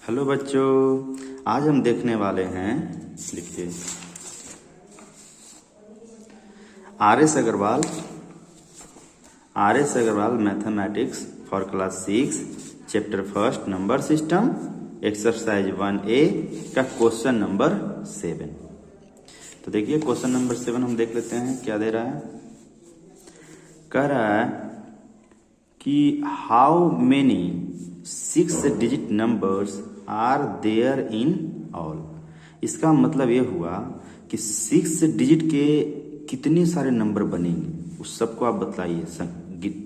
Hello बच्चों, आज हम देखने वाले हैं, लिखिए, R S Agarwal mathematics for class 6 chapter first number system exercise 1A का क्वेश्चन नंबर 7। तो देखिए क्वेश्चन नंबर 7 हम देख लेते हैं क्या दे रहा है। कह रहा है कि how many 6 digit numbers are there in all. इसका मतलब ये हुआ कि 6 डिजिट के कितने सारे नंबर बनेंगे, उस सबको आप बताइए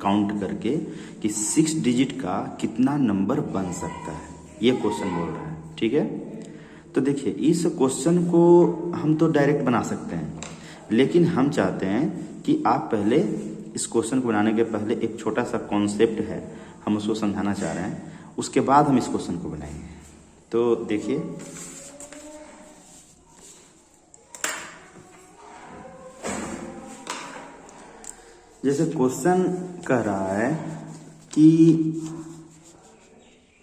काउंट करके कि 6 डिजिट का कितना नंबर बन सकता है। ये क्वेश्चन बोल रहा है, ठीक है। तो देखिए इस क्वेश्चन को हम तो डायरेक्ट बना सकते हैं, लेकिन हम चाहते हैं कि आप पहले इस क्वेश्चन को बनाने के पहले एक छोटा सा कॉन्सेप्ट है, हम उसको समझाना चाह रहे हैं, उसके बाद हम इस क्वेश्चन को बनाएंगे। तो देखिए जैसे क्वेश्चन कह रहा है कि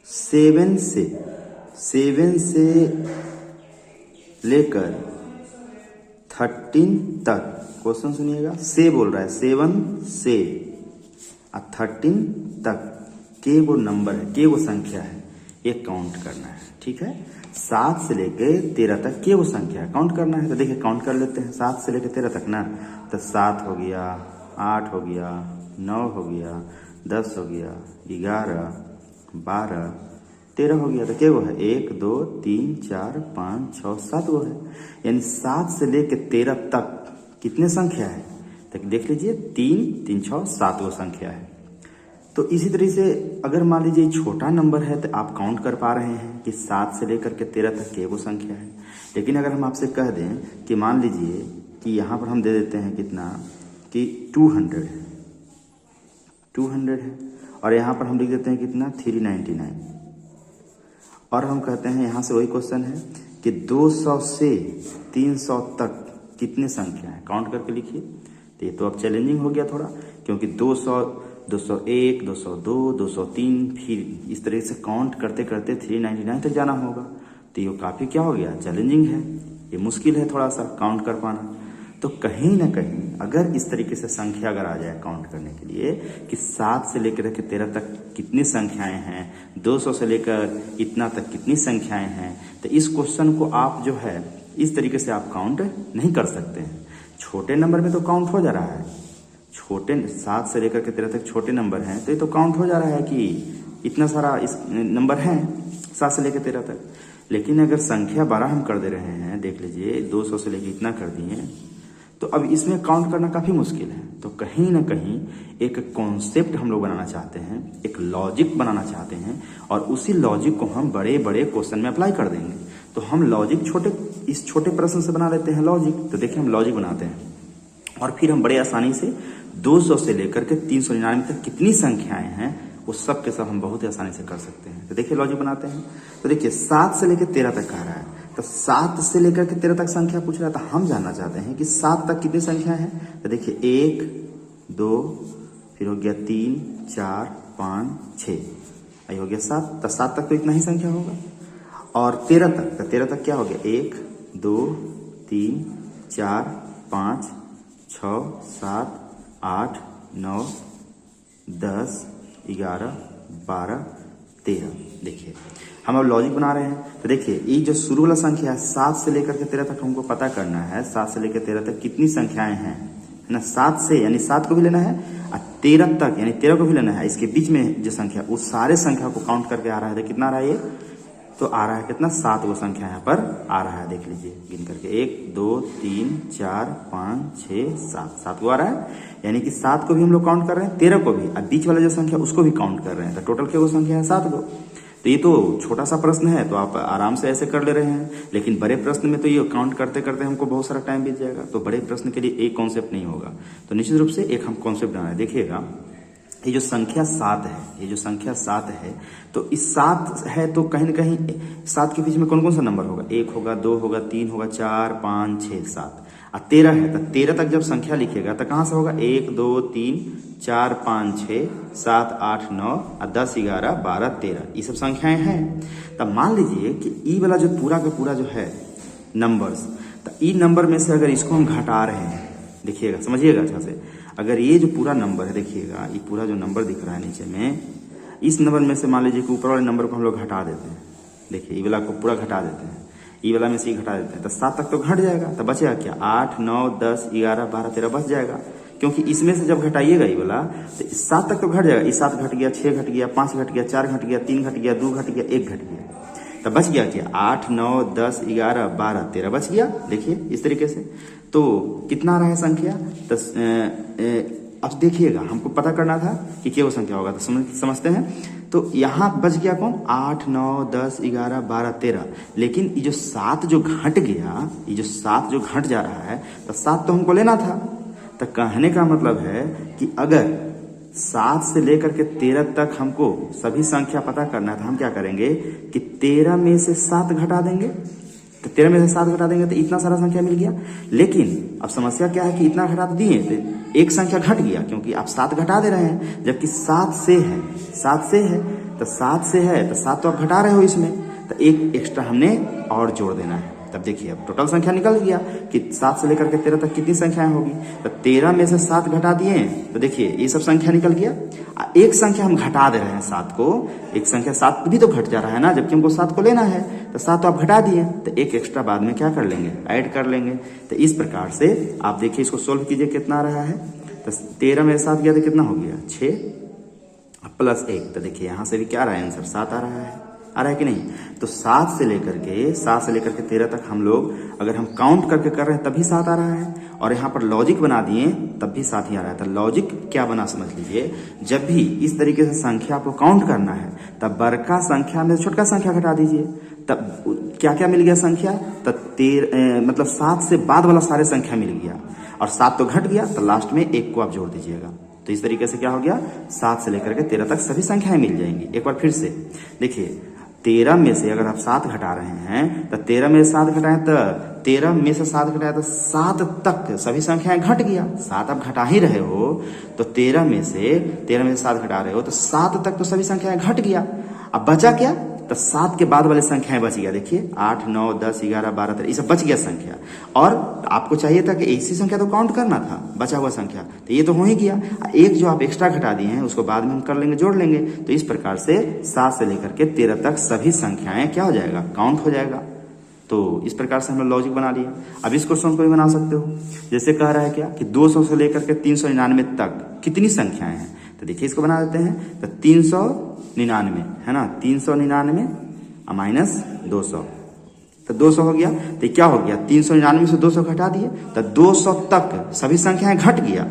7 से लेकर 13 तक, क्वेश्चन सुनिएगा, से बोल रहा है 7 से 13 तक के वो नंबर है, के वो संख्या है, ये काउंट करना है, ठीक है। 7 से लेकर 13 तक के वो संख्या है, काउंट करना है। तो देखिए काउंट कर लेते हैं 7 से लेकर 13 तक ना। तो 7 हो गया, 8 हो गया, 9 हो गया, 10 हो गया, 11, 12, 13 हो गया। तो क्या वो है 1 2 3 4 5 6 7 वो है। यानी 7 से लेकर 13 तक कितने संख्या है, तो देख लीजिए 3 3 6 7 वो संख्या है। तो इसी तरह से अगर मान लीजिए छोटा नंबर है तो आप काउंट कर पा रहे हैं कि 7 से लेकर के 13 तक के वो संख्या है। लेकिन अगर हम आपसे कह दें कि मान लीजिए कि यहाँ पर हम दे देते हैं कितना कि 200 है, 200 है, और यहाँ पर हम लिख देते हैं कितना 399, और हम कहते हैं यहाँ से वही क्वेश्चन है कि 200 से 300 तक कितने संख्या है, काउंट करके लिखिए। तो ये तो अब चैलेंजिंग हो गया थोड़ा, क्योंकि 200, 201, 202, 203, फिर इस तरह से काउंट करते करते 399 तक जाना होगा। तो ये काफ़ी क्या हो गया, चैलेंजिंग है, ये मुश्किल है थोड़ा सा काउंट कर पाना। तो कहीं ना कहीं अगर इस तरीके से संख्या अगर आ जाए काउंट करने के लिए कि 7 से लेकर के 13 तक कितनी संख्याएं हैं, 200 से लेकर इतना तक कितनी संख्याएं हैं, तो इस क्वेश्चन को आप जो है इस तरीके से आप काउंट नहीं कर सकते हैं। छोटे नंबर में तो काउंट हो जा रहा है, छोटे 7 से लेकर के 13 तक छोटे नंबर हैं, तो ये तो काउंट हो जा रहा है कि इतना सारा इस नंबर है 7 से लेकर 13 तक। लेकिन अगर संख्या 12 हम कर दे रहे हैं, देख लीजिए 200 से लेकर इतना कर दिए, तो अब इसमें काउंट करना काफ़ी मुश्किल है। तो कहीं ना कहीं एक कॉन्सेप्ट हम लोग बनाना चाहते हैं, एक लॉजिक बनाना चाहते हैं, और उसी लॉजिक को हम बड़े बड़े क्वेश्चन में अप्लाई कर देंगे। तो हम लॉजिक इस छोटे प्रश्न से बना लेते हैं लॉजिक। तो देखिए हम लॉजिक बनाते हैं और फिर हम बड़े आसानी से 200 से लेकर के 399 तक कितनी संख्याएं हैं वो सब के सब हम बहुत ही आसानी से कर सकते हैं। तो देखिए लॉजिक बनाते हैं। तो देखिए 7 से लेकर 13 तक कह रहा है, तो 7 से लेकर के 13 तक संख्या पूछ रहा है, तो हम जानना चाहते हैं कि 7 तक कितनी संख्या है। तो देखिए 1 2 फिर हो गया 3 4 5 6, आई हो गया 7। तो 7 तक तो इतना ही संख्या होगा। और 13 तक, तो 13 तक क्या हो गया 1 2 3 4 5 6 7 8 9 10 11 12 13। देखिए हम अब लॉजिक बना रहे हैं। तो देखिए ये जो शुरू वाला संख्या है 7 से लेकर के 13 तक हमको पता करना है, 7 से लेकर 13 तक कितनी संख्याएं हैं, है ना। 7 से यानी 7 को भी लेना है, और 13 तक यानी 13 को भी लेना है। इसके बीच में जो संख्या, उस सारे संख्या को काउंट करके आ रहा है। तो कितना आ रहा है ये, तो आ रहा है कितना 7 वो संख्या यहाँ पर आ रहा है। देख लीजिए गिन करके 1 2 3 4 5 6 7 को आ रहा है। यानी कि 7 को भी हम लोग काउंट कर रहे हैं, 13 को भी, और बीच वाला जो संख्या उसको भी काउंट कर रहे हैं। तो टोटल क्या वो संख्या है 7 को। तो ये तो छोटा सा प्रश्न है, तो आप आराम से ऐसे कर ले रहे हैं। लेकिन बड़े प्रश्न में तो ये काउंट करते करते हमको बहुत सारा टाइम बीत जाएगा। तो बड़े प्रश्न के लिए एक कॉन्सेप्ट नहीं होगा, तो निश्चित रूप से एक हम कॉन्सेप्ट बनाए। देखिएगा ये जो संख्या 7 है, ये जो संख्या 7 है, तो इस 7 है तो कहीं ना कहीं 7 के बीच में कौन कौन सा नंबर होगा, 1 होगा, 2 होगा, 3 होगा, 4 5 6 7। और 13 है, तो 13 तक जब संख्या लिखेगा तो कहाँ से होगा? 1 2 3 4 5 6 7 8 9 और 10 11 12 13, ये सब संख्याएं हैं। तब मान लीजिए कि ई वाला जो पूरा का पूरा जो है नंबर्स, तो ई नंबर में से अगर इसको हम घटा रहे हैं, देखिएगा समझिएगा अच्छा से, अगर ये जो पूरा नंबर है, देखिएगा ये पूरा जो नंबर दिख रहा है नीचे में, इस नंबर में से मान लीजिए कि ऊपर वाले नंबर को हम लोग घटा देते हैं, देखिए ई वाला को पूरा घटा देते हैं, ई वाला में से घटा देते हैं, तो 7 तक तो घट जाएगा, तो बचेगा क्या? 8 9 10 11 12 13 बच जाएगा, क्योंकि इसमें से जब घटाइएगा ये वाला तो 7 तक तो घट जाएगा। ये 7 घट गया, 6 घट गया, 5 घट गया, 4 घट गया, 3 घट गया, 2 घट गया, 1 घट गया, तो बच गया क्या? 8 9 10 11 12 13 बच गया। देखिए इस तरीके से तो कितना आ रहा है संख्या? तो अब देखिएगा हमको पता करना था कि क्या वो संख्या होगा, तो समझते हैं। तो यहाँ बच गया कौन? 8 9 10 11 12 13, लेकिन ये जो 7 जो घट गया, ये जो 7 जो घट जा रहा है, तो 7 तो हमको लेना था। तो कहने का मतलब है कि अगर 7 से लेकर के 13 तक हमको सभी संख्या पता करना था, हम क्या करेंगे कि 13 में से 7 घटा देंगे, तो 13 में से 7 घटा देंगे तो इतना सारा संख्या मिल गया। लेकिन अब समस्या क्या है कि इतना घटा तो दिए, तो एक संख्या घट गया, क्योंकि आप 7 घटा दे रहे हैं, जबकि 7 से है, 7 से है, तो 7 से है तो 7 तो आप घटा रहे हो इसमें, तो एक एक्स्ट्रा हमने और जोड़ देना है। तब देखिए अब टोटल संख्या निकल गया कि 7 से लेकर के 13 तक कितनी संख्याएं होगी, तो 13 में से 7 घटा दिए, तो देखिए ये सब संख्या निकल गया। एक संख्या हम घटा दे रहे हैं 7 को, एक संख्या 7 भी तो घट जा रहा है ना, जबकि हमको 7 को लेना है, तो 7 तो आप घटा दिए, तो एक एक्स्ट्रा बाद में क्या कर लेंगे? ऐड कर लेंगे। तो इस प्रकार से आप देखिए इसको सोल्व कीजिए, कितना आ रहा है? तो 13 में 7 गया तो कितना हो गया? 6 प्लस 1, तो देखिए यहाँ से भी क्या आ रहा है आंसर? 7 आ रहा है। आ रहा है कि नहीं? तो 7 से लेकर के 13 तक हम लोग अगर हम काउंट करके कर रहे हैं तभी 7 आ रहा है, और यहाँ पर लॉजिक बना दिए तब भी 7 ही आ रहा है। तो लॉजिक क्या बना समझ लीजिए, जब भी इस तरीके से संख्या को काउंट करना है तब बड़का संख्या में छोटका संख्या घटा दीजिए, तब क्या क्या मिल गया संख्या? तब 13 मतलब 7 से बाद वाला सारे संख्या मिल गया, और 7 तो घट गया, तो लास्ट में 1 को आप जोड़ दीजिएगा। तो इस तरीके से क्या हो गया? 7 से लेकर के 13 तक सभी संख्याएं मिल जाएंगी। एक बार फिर से देखिए, 13 में से अगर आप 7 घटा रहे हैं, तो 13 में से 7 घटाएं, तो 13 में से 7 घटाए तो 7 तक सभी संख्याएं घट गया। 7 आप घटा ही रहे हो, तो 13 में से 7 घटा रहे हो, तो 7 तक तो सभी संख्याएं घट गया। अब बचा क्या? तो 7 के बाद वाले संख्याएं बच गया। देखिए 8 9 10 11 12 13, ये सब बच गया संख्या, और आपको चाहिए था कि इसी संख्या तो काउंट करना था, बचा हुआ संख्या, तो ये तो हो ही गया। एक जो आप एक्स्ट्रा घटा दिए हैं उसको बाद में हम कर लेंगे, जोड़ लेंगे। तो इस प्रकार से 7 से लेकर के 13 तक सभी संख्याएं क्या हो जाएगा? काउंट हो जाएगा। तो इस प्रकार से हम लोग लॉजिक बना लिया। अब इस क्वेश्चन को भी बना सकते हो, जैसे कह रहा है क्या कि 200 से लेकर के 399 तक कितनी संख्याएं हैं, तो देखिए इसको बना देते हैं। तो 399 है ना, 399 माइनस 200, तो 200 हो गया। तो क्या हो गया? 399 से 200 घटा दिए, तो 200 तक सभी संख्याएं घट गया,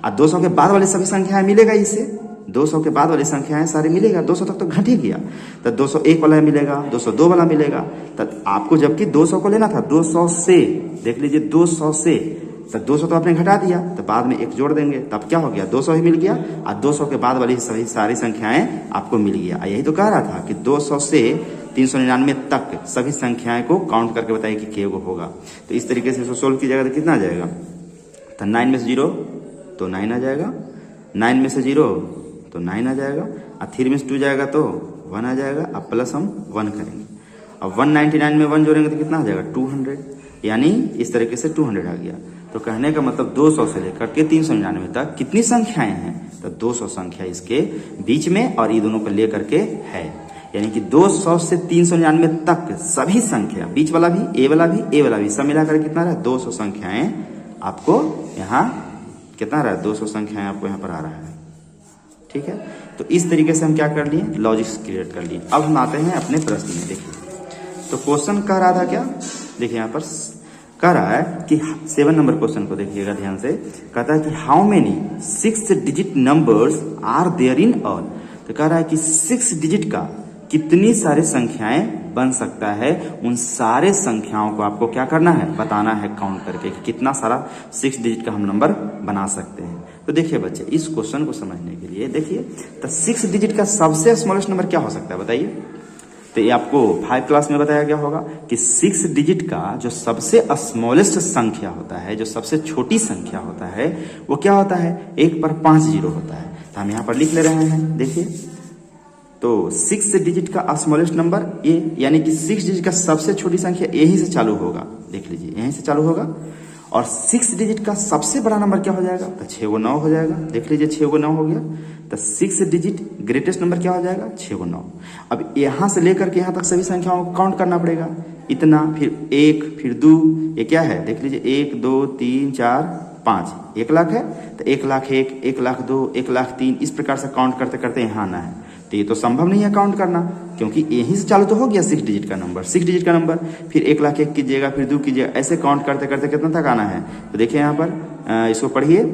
और 200 के बाद वाली सभी संख्याएं मिलेगा इससे, 200 के बाद वाली संख्याएं सारे मिलेगा, 200 तक तो घट ही गया, तो 201 वाला मिलेगा, 202 वाला मिलेगा। तो आपको जबकि 200 को लेना था, 200 से देख लीजिए, 200 से, तो 200 तो आपने घटा दिया, तो बाद में 1 जोड़ देंगे, तब क्या हो गया? 200 ही मिल गया, और 200 के बाद वाली सभी सारी संख्याएं आपको मिल गया। यही तो कह रहा था कि 200 से 399 तक सभी संख्याएं को काउंट करके बताइए कि क्या होगा। तो इस तरीके से इसको सोल्व कीजिएगा तो कितना आ जाएगा? तो 9 में से 0 तो 9 आ जाएगा, 9 में से 0 तो 9 आ जाएगा, और 3 में से 2 जाएगा तो 1 आ जाएगा। अब प्लस हम 1 करेंगे, अब 199 में 1 जोड़ेंगे तो कितना आ जाएगा? 200, यानी इस तरीके से 200 आ गया। तो कहने का मतलब 200 से लेकर के 399 तक कितनी संख्याएं हैं? तो 200 संख्या इसके बीच में और ये दोनों को लेकर के है, यानी कि 200 से 399 तक सभी संख्या, बीच वाला भी, ए वाला भी, सब मिलाकर कितना रहा? 200 संख्याएं आपको यहाँ कितना रहा? 200 संख्याएं आपको यहाँ पर आ रहा है। ठीक है, तो इस तरीके से हम क्या कर लिए? लॉजिक्स क्रिएट कर लिए। अब हम आते हैं अपने प्रश्न में। देखिए तो क्वेश्चन कह रहा था क्या? देखिए यहाँ पर कह रहा है कि 7 नंबर क्वेश्चन को देखिएगा ध्यान से। कहता है कि how many 6 digit numbers are there in all. तो कह रहा है कि 6 डिजिट का कितनी सारी संख्याएं बन सकता है, उन सारे संख्याओं को आपको क्या करना है? बताना है काउंट करके कि कितना सारा 6 डिजिट का हम नंबर बना सकते हैं। तो देखिए बच्चे, इस क्वेश्चन को समझने के लिए देखिए, तो 6 डिजिट का सबसे स्मॉलेस्ट नंबर क्या हो सकता है बताइए? तो ये आपको 5 क्लास में बताया गया होगा कि 6 डिजिट का जो सबसे स्मॉलेस्ट संख्या होता है, जो सबसे छोटी संख्या होता है, वो क्या होता है, 1 पर 5 जीरो होता है। तो हम यहाँ पर लिख ले रहे हैं, देखिए। तो 6 डिजिट का स्मॉलेस्ट नंबर ए, यानी कि 6 डिजिट का सबसे छोटी संख्या यहीं से चालू होगा, देख लीजिए यहीं से चालू होगा। और 6 डिजिट का सबसे बड़ा नंबर क्या हो जाएगा, तो 6 को 9 हो जाएगा, देख लीजिए 6 को 9 हो गया। तो 6 डिजिट ग्रेटेस्ट नंबर क्या हो जाएगा, 6 को 9। अब यहाँ से लेकर के यहाँ तक सभी संख्याओं को काउंट करना पड़ेगा, इतना, फिर 1, फिर 2, ये क्या है, देख लीजिए 1 2 3 4 5, 1 लाख है। तो 1 लाख 1, 1 लाख 2, 1 लाख 3, इस प्रकार से काउंट करते करते यहाँ आना है। तो ये तो संभव नहीं है काउंट करना, क्योंकि यहीं से चालू तो हो गया 6 डिजिट का नंबर, 6 डिजिट का नंबर, फिर 1 लाख 1 कीजिएगा, फिर 2 कीजिएगा, ऐसे काउंट करते करते कितना तक आना है। तो देखिए यहाँ पर इसको पढ़िए,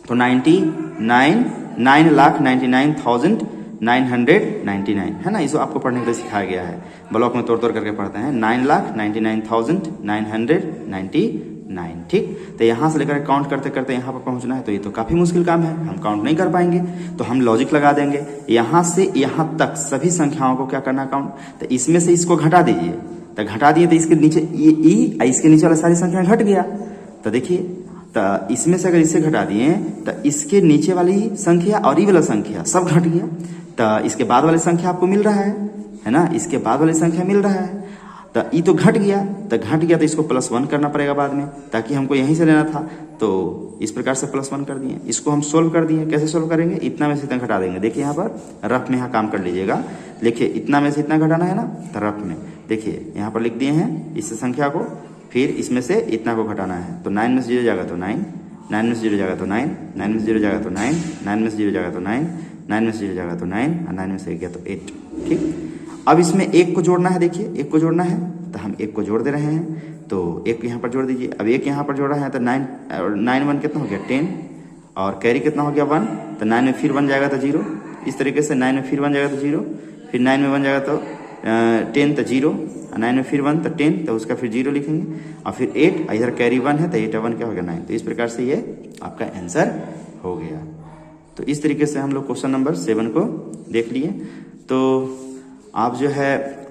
तो 9,99,999 है ना, इसको आपको पढ़ने के लिए सिखाया गया है, ब्लॉक में तोड़ तोड़ करके पढ़ते हैं, 9,99,999, ठीक। तो यहाँ से लेकर काउंट करते करते यहाँ पर पहुँचना है, तो ये तो काफ़ी मुश्किल काम है, हम काउंट नहीं कर पाएंगे। तो हम लॉजिक लगा देंगे, यहाँ से यहाँ तक सभी संख्याओं को क्या करना काउंट। तो इसमें से इसको घटा दीजिए, तो घटा दिए तो इसके नीचे ई, इसके नीचे वाला सारी संख्या घट गया। तो देखिए, तो इसमें से अगर इसे घटा दिए तो इसके नीचे वाली संख्या और ये वाला संख्या सब घट गया। तो इसके बाद वाली संख्या आपको मिल रहा है ना, इसके बाद वाली संख्या मिल रहा है। तो ये तो घट गया, तो इसको +1 करना पड़ेगा बाद में, ताकि हमको यहीं से लेना था। तो इस प्रकार से +1 कर दिए, इसको हम सोल्व कर दिए। कैसे सोल्व करेंगे, इतना में से इतना घटा देंगे। देखिए यहाँ पर रफ में यहाँ काम कर लीजिएगा, लिखिए इतना में से इतना घटाना है ना, तो रफ में देखिए यहाँ पर लिख दिए हैं इस संख्या को, फिर इसमें से इतना को घटाना है। तो 9 में से 0 जाएगा तो 9, 9 में से 0 जाएगा तो 9, 9 में से 0 जाएगा तो 9, 9 में से 0 जाएगा तो 9, 9 में से 0 जाएगा तो 9, और 9 में से 1 गया तो 8, ठीक। अब इसमें 1 को जोड़ना है, देखिए 1 को जोड़ना है, तो हम 1 को जोड़ दे रहे हैं। तो 1 यहाँ पर जोड़ दीजिए। अब 1 यहाँ पर जोड़ा है तो 9 1 कितना हो गया 10, और कैरी कितना हो गया 1, तो 9 में फिर 1 जाएगा तो 0। इस तरीके से 9 में फिर 1 जाएगा तो 0, फिर 9 में 1 जाएगा तो 10 तो 0, 9 में फिर 1 तो 10, तो उसका फिर 0 लिखेंगे, और फिर 8, इधर कैरी 1 है तो 8 1 क्या हो गया 9। तो इस प्रकार से ये आपका आंसर हो गया। तो इस तरीके से हम लोग क्वेश्चन नंबर 7 को देख लिए। तो आप जो है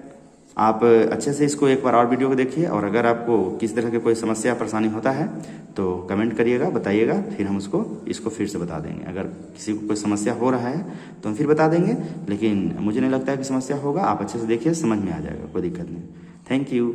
आप अच्छे से इसको एक बार और वीडियो को देखिए, और अगर आपको किसी तरह की कोई समस्या परेशानी होता है तो कमेंट करिएगा, बताइएगा, फिर हम इसको फिर से बता देंगे। अगर किसी को कोई समस्या हो रहा है तो हम फिर बता देंगे, लेकिन मुझे नहीं लगता है कि समस्या होगा। आप अच्छे से देखिए, समझ में आ जाएगा, कोई दिक्कत नहीं। Thank you.